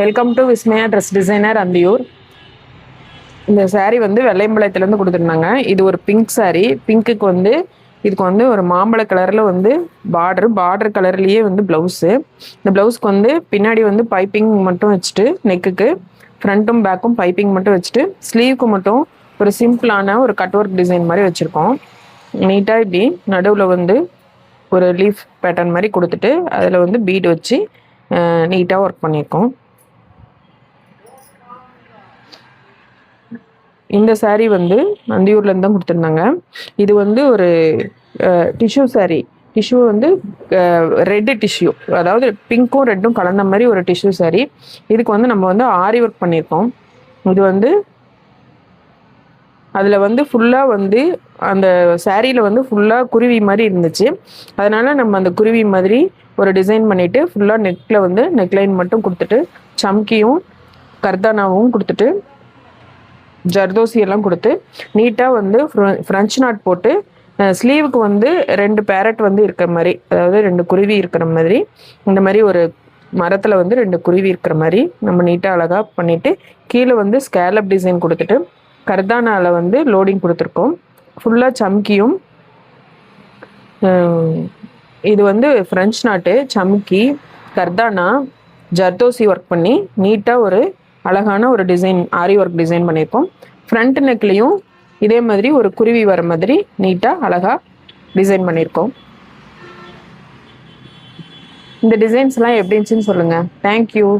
Welcome to Vismaya dress designer Anthiyur. இந்த சாரீ வந்து வெள்ளையம்பாளையத்துலேருந்து கொடுத்துருந்தாங்க. இது ஒரு பிங்க் சாரீ. பிங்க்குக்கு வந்து இதுக்கு வந்து ஒரு மாம்பழ கலரில் வந்து பார்டர் கலர்லேயே வந்து ப்ளவுஸு. இந்த ப்ளவுஸ்க்கு வந்து பின்னாடி வந்து பைப்பிங் மட்டும் வச்சுட்டு, நெக்குக்கு ஃப்ரண்ட்டும் பேக்கும் பைப்பிங் மட்டும் வச்சுட்டு, ஸ்லீவுக்கு மட்டும் ஒரு சிம்பிளான ஒரு கட் ஒர்க் டிசைன் மாதிரி வச்சுருக்கோம். நீட்டாக இப்படி நடுவில் வந்து ஒரு லீஃப் பேட்டர்ன் மாதிரி கொடுத்துட்டு அதில் வந்து பீட் வச்சு நீட்டாக ஒர்க் பண்ணியிருக்கோம். இந்த சாரீ வந்து அந்தியூர்லேருந்து தான் கொடுத்துருந்தாங்க. இது வந்து ஒரு டிஷ்யூ சாரீ. டிஷ்யூ வந்து ரெட்டு டிஷ்யூ, அதாவது பிங்க்கும் ரெட்டும் கலந்த மாதிரி ஒரு டிஷ்யூ சாரீ. இதுக்கு வந்து நம்ம வந்து ஆரி ஒர்க் பண்ணியிருக்கோம். இது வந்து அதில் வந்து ஃபுல்லாக வந்து அந்த சாரியில் வந்து ஃபுல்லாக குருவி மாதிரி இருந்துச்சு. அதனால் நம்ம அந்த குருவி மாதிரி ஒரு டிசைன் பண்ணிவிட்டு ஃபுல்லாக நெக்கில் வந்து நெக்லைன் மட்டும் கொடுத்துட்டு சம்கியும் கர்தானாவும் கொடுத்துட்டு ஜர்தோசி எல்லாம் கொடுத்து நீட்டாக வந்து ஃப்ரெஞ்ச் நாட் போட்டு ஸ்லீவுக்கு வந்து 2 பேரட் வந்து இருக்கிற மாதிரி, அதாவது 2 குருவி இருக்கிற மாதிரி, இந்த மாதிரி ஒரு மரத்தில் வந்து 2 குருவி இருக்கிற மாதிரி நம்ம நீட்டாக அழகாக பண்ணிவிட்டு கீழே வந்து ஸ்கேலப் டிசைன் கொடுத்துட்டு கர்தானாவில் வந்து லோடிங் கொடுத்துருக்கோம். ஃபுல்லாக சம்கியும் இது வந்து ஃப்ரெஞ்ச் நாட்டு சம்கி கர்தானா ஜர்தோசி ஒர்க் பண்ணி நீட்டாக ஒரு அழகான ஒரு டிசைன் ஆரி ஒர்க் டிசைன் பண்ணியிருக்கோம். ஃப்ரண்ட் நெக்லேயும் இதே மாதிரி ஒரு குருவி வர மாதிரி நீட்டாக அழகாக டிசைன் பண்ணியிருக்கோம். இந்த டிசைன்ஸ்லாம் எப்படி இருந்துச்சுன்னு சொல்லுங்கள். தேங்க்யூ.